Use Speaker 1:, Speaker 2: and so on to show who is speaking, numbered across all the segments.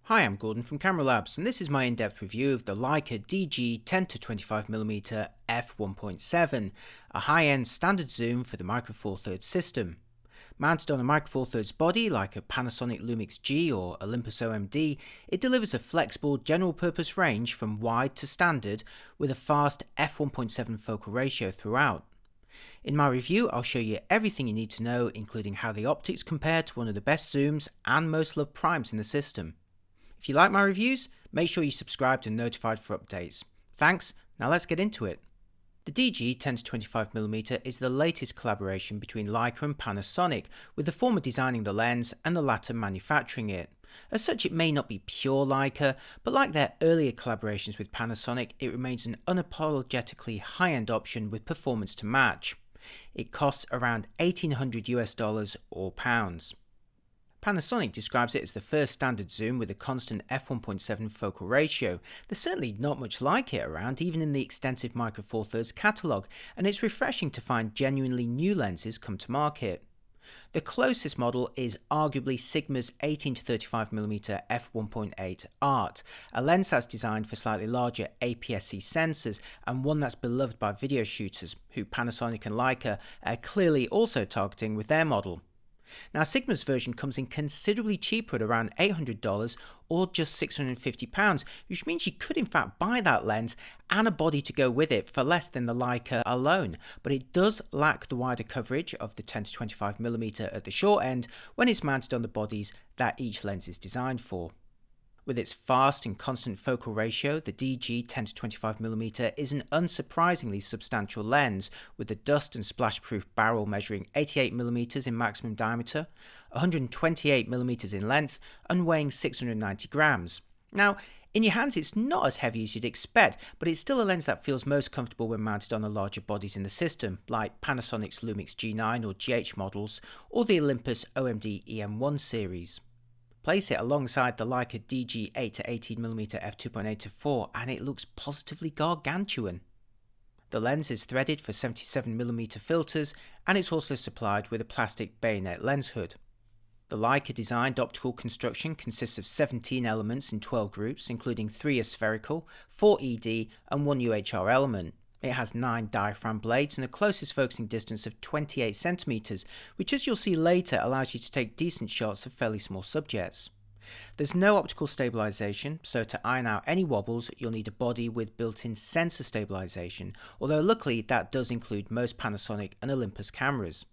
Speaker 1: Hi, I'm Gordon from Camera Labs, and this is my in-depth review of the Leica DG 10-25mm f1.7, a high-end standard zoom for the Micro Four Thirds system. Mounted on a Micro Four Thirds body like a Panasonic Lumix G or Olympus OMD, it delivers a flexible general-purpose range from wide to standard with a fast f1.7 focal ratio throughout. In my review, I'll show you everything you need to know, including how the optics compare to one of the best zooms and most loved primes in the system. If you like my reviews, make sure you subscribe and notified for updates. Thanks, now let's get into it. The DG 10-25mm is the latest collaboration between Leica and Panasonic, with the former designing the lens and the latter manufacturing it. As such, it may not be pure Leica, but like their earlier collaborations with Panasonic, it remains an unapologetically high-end option with performance to match. It costs around $1,800 or pounds. Panasonic describes it as the first standard zoom with a constant f1.7 focal ratio. There's certainly not much like it around, even in the extensive Micro Four Thirds catalogue, and it's refreshing to find genuinely new lenses come to market. The closest model is arguably Sigma's 18-35mm f1.8 Art, a lens that's designed for slightly larger APS-C sensors and one that's beloved by video shooters, who Panasonic and Leica are clearly also targeting with their model. Now, Sigma's version comes in considerably cheaper at around $800 or just £650, which means you could in fact buy that lens and a body to go with it for less than the Leica alone, but it does lack the wider coverage of the 10-25mm at the short end when it's mounted on the bodies that each lens is designed for. With its fast and constant focal ratio, the DG 10-25mm is an unsurprisingly substantial lens, with the dust and splash-proof barrel measuring 88mm in maximum diameter, 128mm in length, and weighing 690 grams. Now, in your hands it's not as heavy as you'd expect, but it's still a lens that feels most comfortable when mounted on the larger bodies in the system, like Panasonic's Lumix G9 or GH models, or the Olympus OMD EM1 series. Place it alongside the Leica DG 8-18mm f2.8-4 and it looks positively gargantuan. The lens is threaded for 77mm filters and it's also supplied with a plastic bayonet lens hood. The Leica designed optical construction consists of 17 elements in 12 groups, including 3 are spherical, 4 ED and 1 UHR element. It has 9 diaphragm blades and a closest focusing distance of 28cm, which, as you'll see later, allows you to take decent shots of fairly small subjects. There's no optical stabilization, so to iron out any wobbles you'll need a body with built-in sensor stabilization, although luckily that does include most Panasonic and Olympus cameras.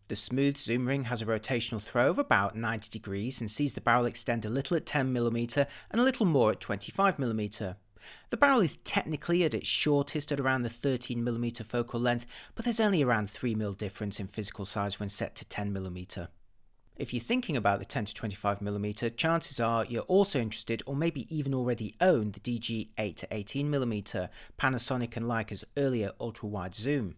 Speaker 1: The smooth zoom ring has a rotational throw of about 90 degrees and sees the barrel extend a little at 10mm and a little more at 25mm. The barrel is technically at its shortest at around the 13mm focal length, but there's only around 3mm difference in physical size when set to 10mm. If you're thinking about the 10-25mm, chances are you're also interested or maybe even already own the DG 8-18mm, Panasonic and Leica's earlier ultra-wide zoom.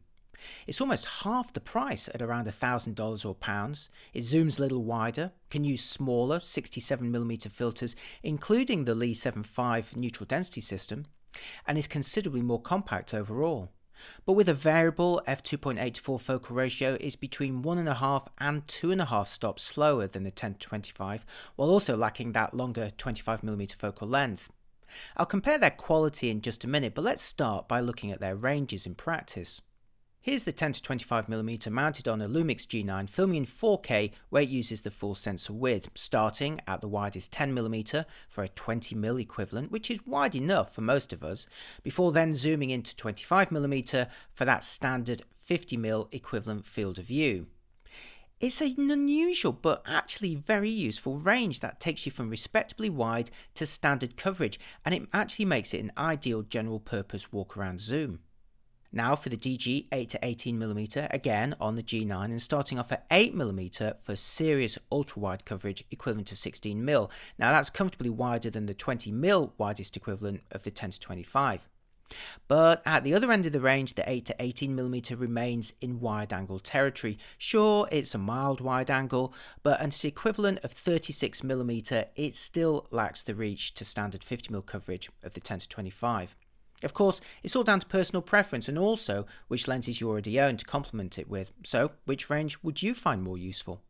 Speaker 1: It's almost half the price at around $1,000 or pounds. It zooms a little wider, can use smaller 67mm filters, including the Li 7.5 neutral density system, and is considerably more compact overall. But with a variable f2.84 focal ratio, is between 1.5 and 2.5 stops slower than the 10-25, while also lacking that longer 25mm focal length. I'll compare their quality in just a minute, but let's start by looking at their ranges in practice. Here's the 10-25mm mounted on a Lumix G9 filming in 4K, where it uses the full sensor width, starting at the widest 10mm for a 20mm equivalent, which is wide enough for most of us, before then zooming into 25mm for that standard 50mm equivalent field of view. It's an unusual but actually very useful range that takes you from respectably wide to standard coverage, and it actually makes it an ideal general purpose walk around zoom. Now for the DG 8-18mm, again on the G9 and starting off at 8mm for serious ultra-wide coverage equivalent to 16mm. Now that's comfortably wider than the 20mm widest equivalent of the 10-25. But at the other end of the range, the 8-18mm remains in wide-angle territory. Sure, it's a mild wide-angle, but at its equivalent of 36mm, it still lacks the reach to standard 50mm coverage of the 10-25. Of course, it's all down to personal preference and also which lenses you already own to complement it with. So, which range would you find more useful?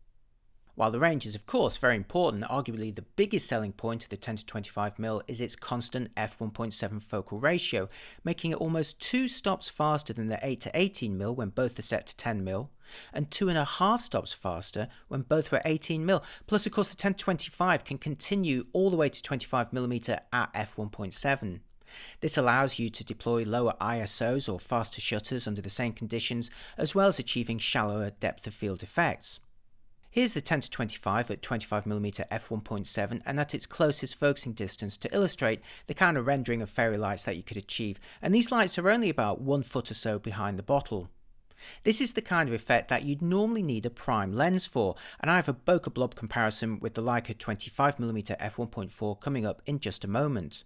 Speaker 1: While the range is of course very important, arguably the biggest selling point of the 10 to 25mm is its constant f1.7 focal ratio, making it almost 2 stops faster than the 8 to 18mm when both are set to 10mm, and 2.5 stops faster when both were 18mm. Plus of course the 10 to 25 can continue all the way to 25mm at f1.7. This allows you to deploy lower ISOs or faster shutters under the same conditions, as well as achieving shallower depth of field effects. Here's the 10 to 25 at 25mm f1.7 and at its closest focusing distance to illustrate the kind of rendering of fairy lights that you could achieve, and these lights are only about 1 foot or so behind the bottle. This is the kind of effect that you'd normally need a prime lens for, and I have a bokeh blob comparison with the Leica 25mm f1.4 coming up in just a moment.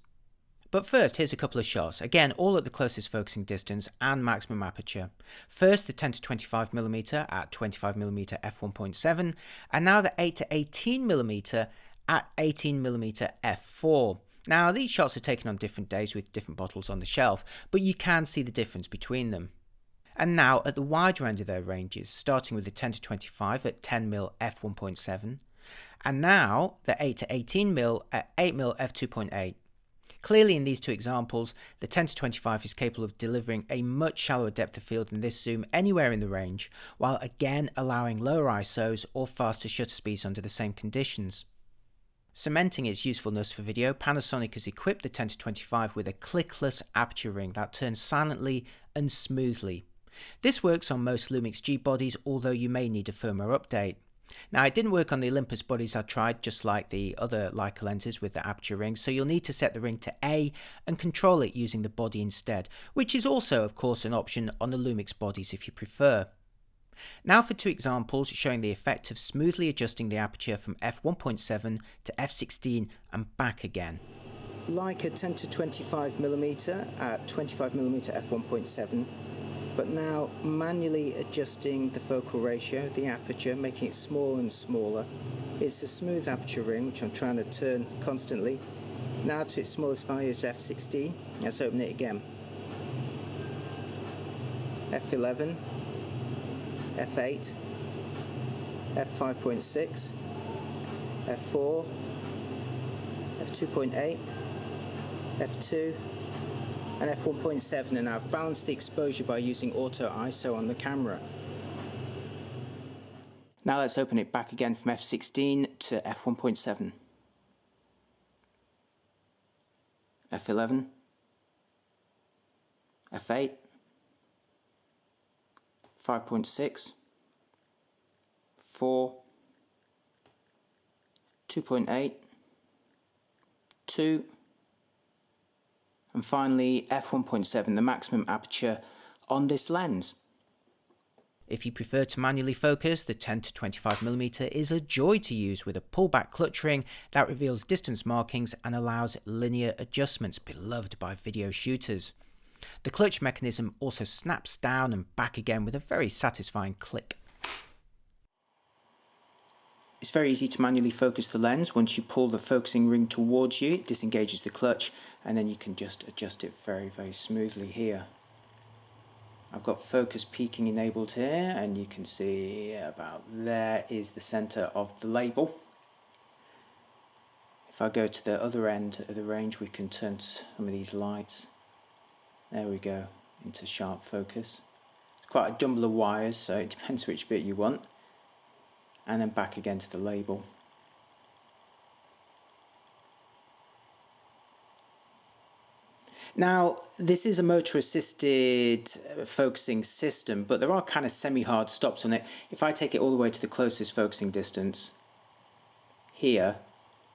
Speaker 1: But first, here's a couple of shots, again all at the closest focusing distance and maximum aperture. First the 10 to 25mm at 25mm f1.7, and now the 8 to 18mm at 18mm f4. Now these shots are taken on different days with different bottles on the shelf, but you can see the difference between them. And now at the wider end of their ranges, starting with the 10 to 25 at 10mm f1.7, and now the 8 to 18mm at 8mm f2.8. Clearly in these two examples, the 10 to 25 is capable of delivering a much shallower depth of field than this zoom anywhere in the range, while again allowing lower ISOs or faster shutter speeds under the same conditions. Cementing its usefulness for video, Panasonic has equipped the 10 to 25 with a clickless aperture ring that turns silently and smoothly. This works on most Lumix G bodies, although you may need a firmware update. Now it didn't work on the Olympus bodies I tried, just like the other Leica lenses with the aperture ring, so you'll need to set the ring to A and control it using the body instead, which is also of course an option on the Lumix bodies if you prefer. Now for two examples showing the effect of smoothly adjusting the aperture from f1.7 to f16 and back again.
Speaker 2: Leica 10 to 25mm at 25mm f1.7, but now manually adjusting the focal ratio, the aperture, making it smaller and smaller. It's a smooth aperture ring which I'm trying to turn constantly. Now to its smallest value is f16. Let's open it again. f11, f8, f5.6, f4, f2.8, f2, and f1.7, and I've balanced the exposure by using auto ISO on the camera. Now let's open it back again from f16 to f1.7. f11, f8, 5.6, 4, 2.8, 2, and finally f1.7, the maximum aperture on this lens. If you prefer to manually focus, the 10 to 25mm is a joy to use with a pullback clutch ring that reveals distance markings and allows linear adjustments, beloved by video shooters. The clutch mechanism also snaps down and back again with a very satisfying click. It's very easy to manually focus the lens. Once you pull the focusing ring towards you, it disengages the clutch, and then you can just adjust it very, very smoothly here. I've got focus peaking enabled here, and you can see about there is the center of the label. If I go to the other end of the range, we can turn some of these lights, there we go, into sharp focus. It's quite a jumble of wires, so it depends which bit you want. And then back again to the label. Now, this is a motor-assisted focusing system, but there are kind of semi-hard stops on it. If I take it all the way to the closest focusing distance, here,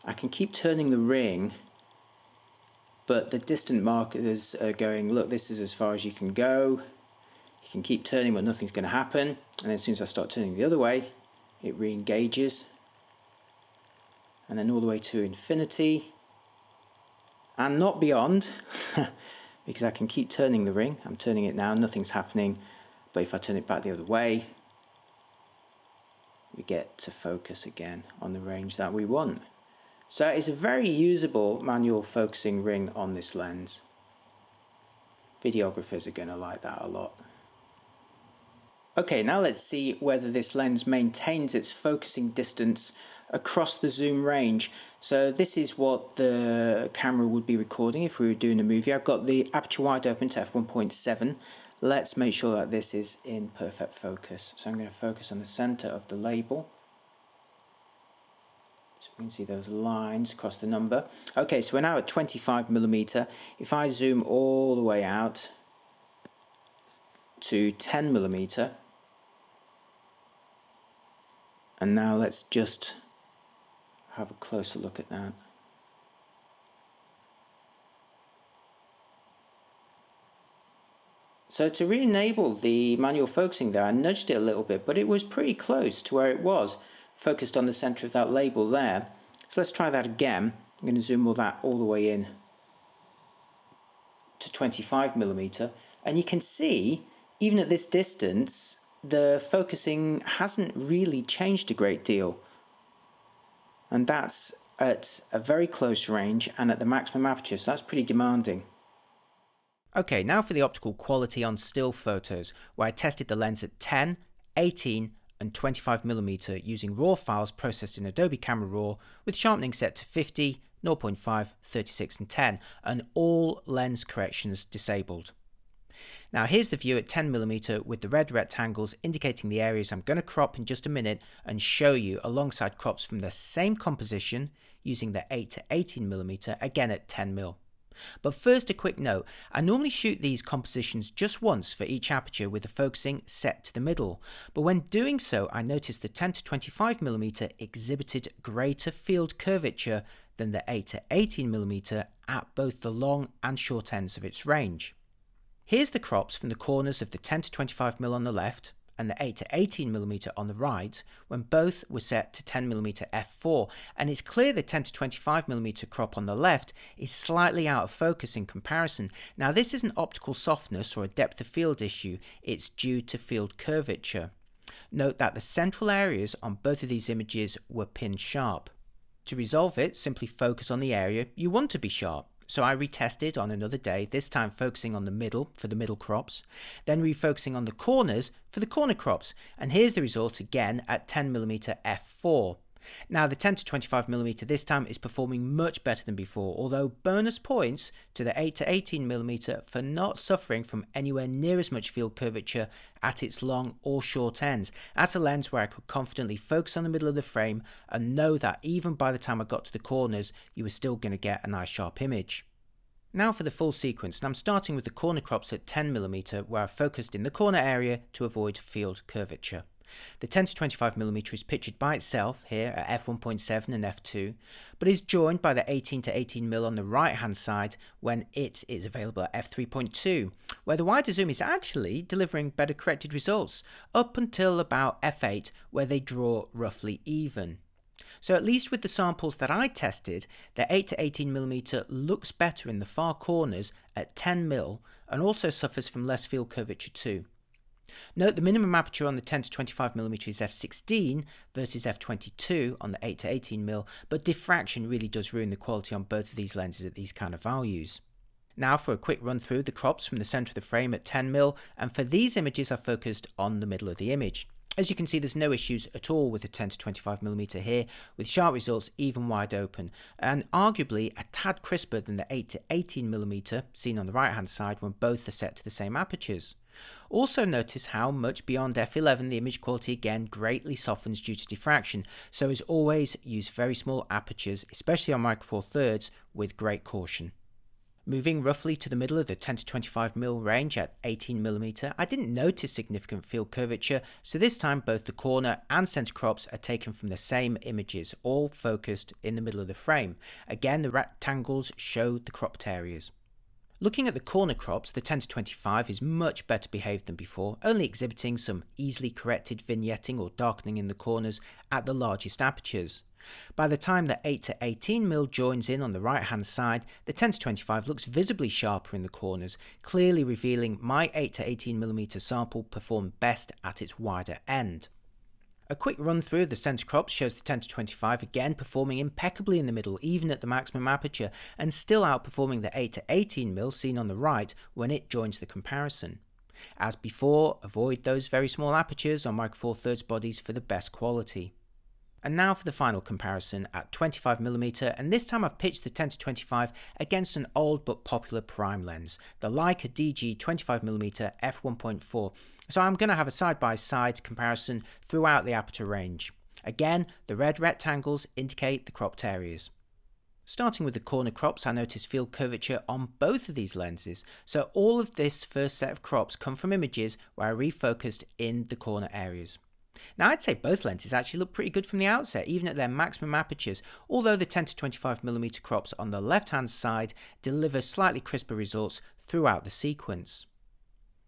Speaker 2: I can keep turning the ring, but the distant markers are going, look, this is as far as you can go. You can keep turning, but nothing's going to happen. And then as soon as I start turning the other way, it re-engages, and then all the way to infinity, and not beyond, because I can keep turning the ring. I'm turning it now, nothing's happening, but if I turn it back the other way, we get to focus again on the range that we want. So it's a very usable manual focusing ring on this lens. Videographers are going to like that a lot. Okay, now let's see whether this lens maintains its focusing distance across the zoom range. So this is what the camera would be recording if we were doing a movie. I've got the aperture wide open to f1.7. Let's make sure that this is in perfect focus. So I'm going to focus on the center of the label. So we can see those lines across the number. Okay, so we're now at 25mm. If I zoom all the way out to 10mm, and now let's just have a closer look at that. So to re-enable the manual focusing there, I nudged it a little bit, but it was pretty close to where it was, focused on the center of that label there. So let's try that again. I'm going to zoom all the way in to 25mm, and you can see, even at this distance, the focusing hasn't really changed a great deal. And that's at a very close range and at the maximum aperture, so that's pretty demanding.
Speaker 1: Okay, now for the optical quality on still photos, where I tested the lens at 10, 18 and 25mm using RAW files processed in Adobe Camera Raw with sharpening set to 50, 0.5, 36 and 10, and all lens corrections disabled. Now here's the view at 10mm with the red rectangles indicating the areas I'm going to crop in just a minute and show you alongside crops from the same composition using the 8 to 18mm again at 10mm. But first a quick note, I normally shoot these compositions just once for each aperture with the focusing set to the middle, but when doing so I noticed the 10 to 25mm exhibited greater field curvature than the 8 to 18mm at both the long and short ends of its range. Here's the crops from the corners of the 10 to 25mm on the left and the 8 to 18mm on the right when both were set to 10mm f4, and it's clear the 10 to 25mm crop on the left is slightly out of focus in comparison. Now this isn't optical softness or a depth of field issue, it's due to field curvature. Note that the central areas on both of these images were pin sharp. To resolve it, simply focus on the area you want to be sharp. So I retested on another day, this time focusing on the middle for the middle crops, then refocusing on the corners for the corner crops, and here's the result again at 10mm f4. Now the 10 to 25mm this time is performing much better than before, although bonus points to the 8 to 18mm for not suffering from anywhere near as much field curvature at its long or short ends. That's a lens where I could confidently focus on the middle of the frame and know that even by the time I got to the corners you were still going to get a nice sharp image. Now for the full sequence, and I'm starting with the corner crops at 10mm where I've focused in the corner area to avoid field curvature. The 10 to 25mm is pictured by itself here at f1.7 and f2, but is joined by the 18 to 18mm on the right hand side when it is available at f3.2, where the wider zoom is actually delivering better corrected results, up until about f8 where they draw roughly even. So at least with the samples that I tested, the 8 to 18mm looks better in the far corners at 10mm and also suffers from less field curvature too. Note the minimum aperture on the 10 to 25mm is f16 versus f22 on the 8 to 18mm, but diffraction really does ruin the quality on both of these lenses at these kind of values. Now for a quick run through the crops from the centre of the frame at 10mm, and for these images I focused on the middle of the image. As you can see, there's no issues at all with the 10 to 25mm here, with sharp results even wide open, and arguably a tad crisper than the 8 to 18mm seen on the right hand side when both are set to the same apertures. Also notice how much beyond f11 the image quality again greatly softens due to diffraction, so as always use very small apertures, especially on micro four thirds, with great caution. Moving roughly to the middle of the 10 to 25mm range at 18mm, I didn't notice significant field curvature, so this time both the corner and centre crops are taken from the same images, all focused in the middle of the frame. Again, the rectangles show the cropped areas. Looking at the corner crops, the 10 to 25 is much better behaved than before, only exhibiting some easily corrected vignetting or darkening in the corners at the largest apertures. By the time the 8 to 18mm joins in on the right hand side, the 10 to 25 looks visibly sharper in the corners, clearly revealing my 8 to 18mm sample performed best at its wider end. A quick run through of the centre crops shows the 10 to 25 again performing impeccably in the middle even at the maximum aperture, and still outperforming the 8 to 18mm seen on the right when it joins the comparison. As before, avoid those very small apertures on Micro Four Thirds bodies for the best quality. And now for the final comparison at 25mm, and this time I've pitched the 10-25 against an old but popular prime lens, the Leica DG 25mm f1.4. So I'm going to have a side-by-side comparison throughout the aperture range. Again, the red rectangles indicate the cropped areas. Starting with the corner crops, I notice field curvature on both of these lenses, so all of this first set of crops come from images where I refocused in the corner areas. Now I'd say both lenses actually look pretty good from the outset, even at their maximum apertures, although the 10-25mm crops on the left hand side deliver slightly crisper results throughout the sequence.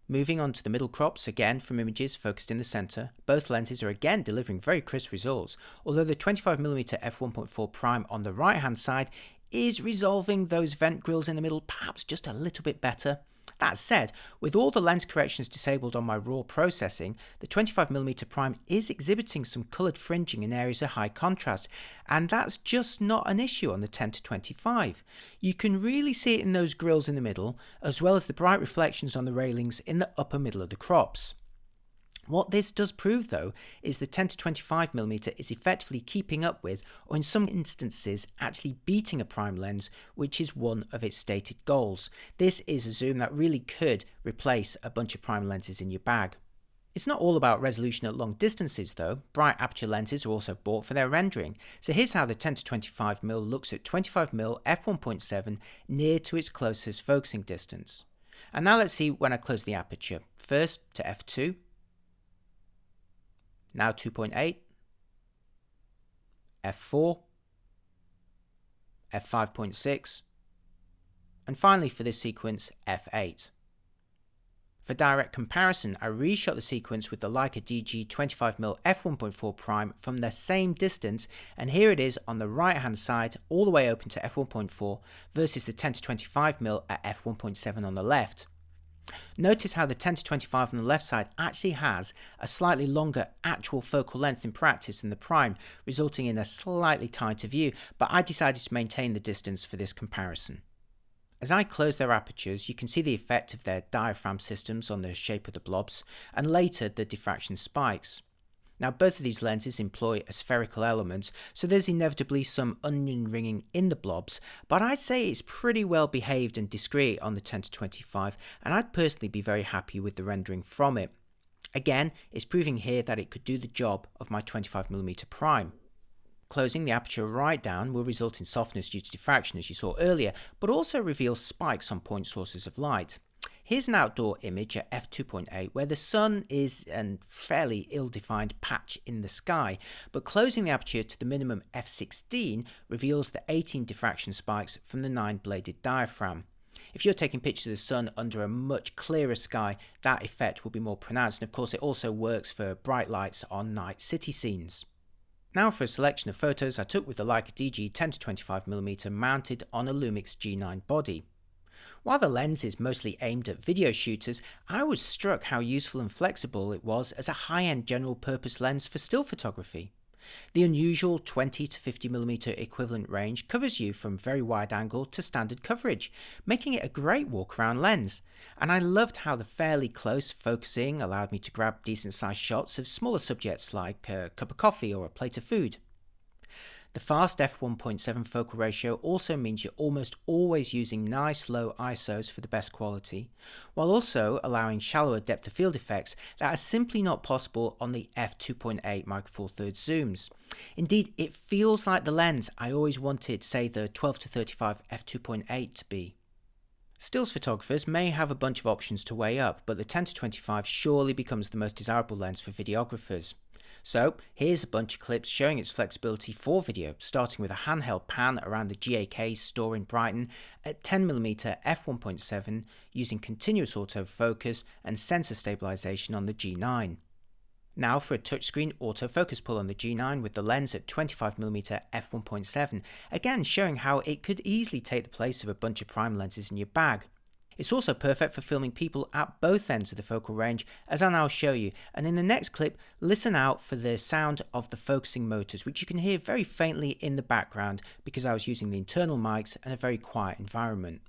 Speaker 1: Moving on to the middle crops, again from images focused in the centre, both lenses are again delivering very crisp results, although the 25mm f1.4 prime on the right hand side is resolving those vent grills in the middle perhaps just a little bit better. That said, with all the lens corrections disabled on my raw processing, the 25mm prime is exhibiting some coloured fringing in areas of high contrast, and that's just not an issue on the 10-25. You can really see it in those grills in the middle, as well as the bright reflections on the railings in the upper middle of the crops. What this does prove though is the 10-25mm is effectively keeping up with, or in some instances actually beating a prime lens, which is one of its stated goals. This is a zoom that really could replace a bunch of prime lenses in your bag. It's not all about resolution at long distances though. Bright aperture lenses are also bought for their rendering. So here's how the 10-25mm looks at 25mm f1.7 near to its closest focusing distance. And now let's see when I close the aperture. First to f2. Now 2.8, f4, f5.6, and finally for this sequence, f8. For direct comparison, I reshot the sequence with the Leica DG 25mm f1.4 prime from the same distance, and here it is on the right hand side all the way open to f1.4 versus the 10-25mm at f1.7 on the left. Notice how the 10-25 on the left side actually has a slightly longer actual focal length in practice than the prime, resulting in a slightly tighter view, but I decided to maintain the distance for this comparison. As I close their apertures, you can see the effect of their diaphragm systems on the shape of the blobs, and later the diffraction spikes. Now both of these lenses employ a spherical element, so there's inevitably some onion ringing in the blobs, but I'd say it's pretty well behaved and discreet on the 10-25, and I'd personally be very happy with the rendering from it. Again, it's proving here that it could do the job of my 25mm prime. Closing the aperture right down will result in softness due to diffraction as you saw earlier, but also reveals spikes on point sources of light. Here's an outdoor image at f2.8 where the sun is a fairly ill-defined patch in the sky, but closing the aperture to the minimum f16 reveals the 18 diffraction spikes from the 9-bladed diaphragm. If you're taking pictures of the sun under a much clearer sky, that effect will be more pronounced, and of course it also works for bright lights on night city scenes. Now for a selection of photos I took with the Leica DG 10-25mm mounted on a Lumix G9 body. While the lens is mostly aimed at video shooters, I was struck how useful and flexible it was as a high-end general purpose lens for still photography. The unusual 20-50mm equivalent range covers you from very wide angle to standard coverage, making it a great walk-around lens. And I loved how the fairly close focusing allowed me to grab decent sized shots of smaller subjects like a cup of coffee or a plate of food. The fast f1.7 focal ratio also means you're almost always using nice low ISOs for the best quality, while also allowing shallower depth of field effects that are simply not possible on the f2.8 Micro Four Thirds zooms. Indeed, it feels like the lens I always wanted, say, the 12-35 f2.8 to be. Stills photographers may have a bunch of options to weigh up, but the 10-25 surely becomes the most desirable lens for videographers. So here's a bunch of clips showing its flexibility for video, starting with a handheld pan around the GAK store in Brighton at 10mm f1.7 using continuous autofocus and sensor stabilization on the G9. Now for a touchscreen autofocus pull on the G9 with the lens at 25mm f1.7, again showing how it could easily take the place of a bunch of prime lenses in your bag. It's also perfect for filming people at both ends of the focal range, as I'll now show you, and in the next clip listen out for the sound of the focusing motors, which you can hear very faintly in the background because I was using the internal mics and a very quiet environment.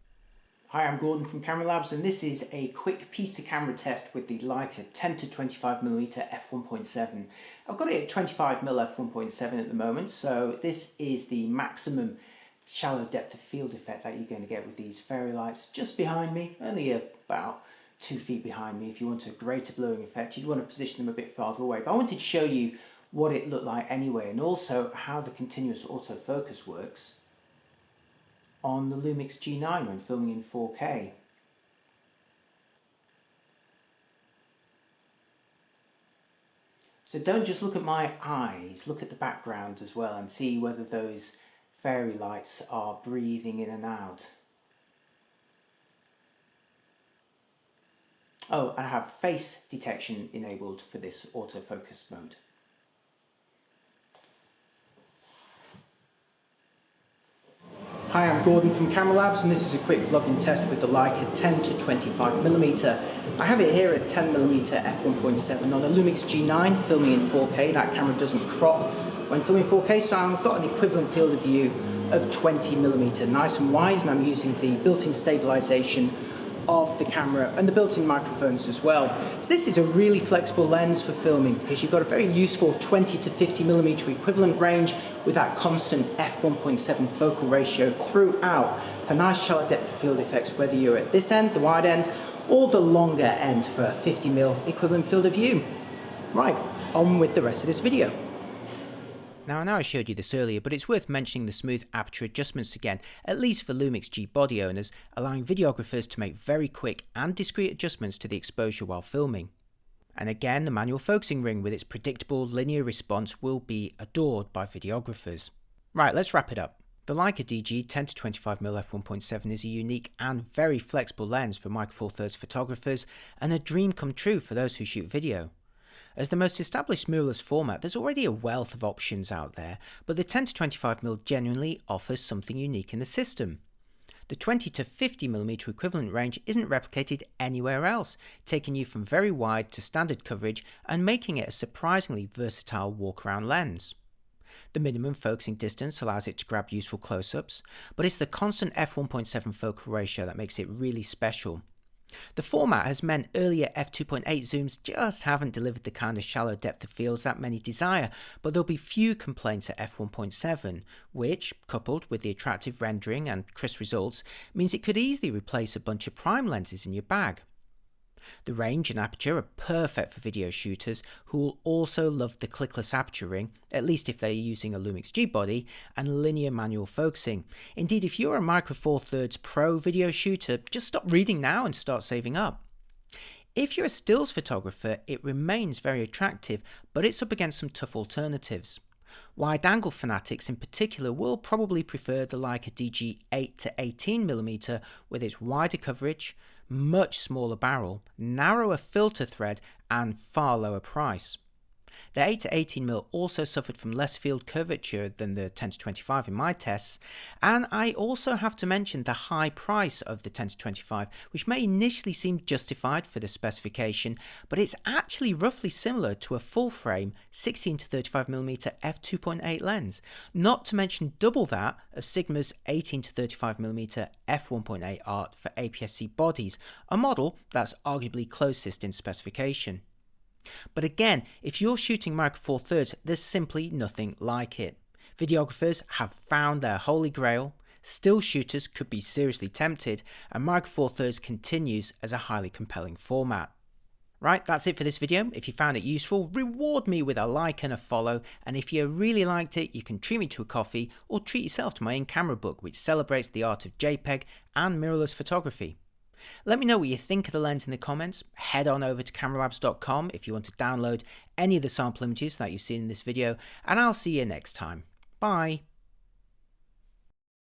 Speaker 2: Hi, I'm Gordon from Camera Labs, and this is a quick piece-to-camera test with the Leica 10 to 25mm f1.7. I've got it at 25mm f1.7 at the moment, so this is the maximum shallow depth of field effect that you're going to get with these fairy lights just behind me, only about 2 feet behind me. If you want a greater blurring effect, you'd want to position them a bit farther away, but I wanted to show you what it looked like anyway, and also how the continuous autofocus works on the Lumix G9 when filming in 4K. So don't just look at my eyes, look at the background as well and see whether those fairy lights are breathing in and out. Oh, and I have face detection enabled for this autofocus mode. Hi, I'm Gordon from Camera Labs, and this is a quick vlogging test with the Leica 10 to 25mm. I have it here at 10mm f1.7 on a Lumix G9 filming in 4K. That camera doesn't crop when filming 4K, so I've got an equivalent field of view of 20mm, nice and wide, and I'm using the built-in stabilization of the camera and the built-in microphones as well. So this is a really flexible lens for filming because you've got a very useful 20 to 50mm equivalent range with that constant f1.7 focal ratio throughout for nice shallow depth of field effects, whether you're at this end, the wide end, or the longer end for a 50mm equivalent field of view. Right, on with the rest of this video.
Speaker 1: Now I know I showed you this earlier, but it's worth mentioning the smooth aperture adjustments again, at least for Lumix G body owners, allowing videographers to make very quick and discrete adjustments to the exposure while filming. And again, the manual focusing ring with its predictable linear response will be adored by videographers. Right, let's wrap it up. The Leica DG 10 to 25mm f1.7 is a unique and very flexible lens for Micro Four Thirds photographers and a dream come true for those who shoot video. As the most established mirrorless format, there's already a wealth of options out there, but the 10 to 25mm genuinely offers something unique in the system. The 20 to 50mm equivalent range isn't replicated anywhere else, taking you from very wide to standard coverage and making it a surprisingly versatile walk-around lens. The minimum focusing distance allows it to grab useful close-ups, but it's the constant f1.7 focal ratio that makes it really special. The format has meant earlier f2.8 zooms just haven't delivered the kind of shallow depth of fields that many desire, but there'll be few complaints at f1.7, which, coupled with the attractive rendering and crisp results, means it could easily replace a bunch of prime lenses in your bag. The range and aperture are perfect for video shooters who will also love the clickless aperture ring, at least if they're using a Lumix G body, and linear manual focusing. Indeed, if you're a Micro Four Thirds Pro video shooter, just stop reading now and start saving up. If you're a stills photographer, it remains very attractive, but it's up against some tough alternatives. Wide-angle fanatics in particular will probably prefer the Leica DG 8 to 18mm with its wider coverage, much smaller barrel, narrower filter thread and far lower price. The 8 to 18mm also suffered from less field curvature than the 10 to 25 in my tests, and I also have to mention the high price of the 10 to 25, which may initially seem justified for the specification, but it's actually roughly similar to a full frame 16 to 35mm f2.8 lens, not to mention double that of Sigma's 18 to 35mm f1.8 art for APS-C bodies, a model that's arguably closest in specification. But again, if you're shooting Micro Four Thirds, there's simply nothing like it. Videographers have found their holy grail, still shooters could be seriously tempted, and Micro Four Thirds continues as a highly compelling format. Right, that's it for this video. If you found it useful, reward me with a like and a follow, and if you really liked it, you can treat me to a coffee or treat yourself to my in-camera book, which celebrates the art of JPEG and mirrorless photography. Let me know what you think of the lens in the comments. Head on over to cameralabs.com if you want to download any of the sample images that you've seen in this video, and I'll see you next time. Bye.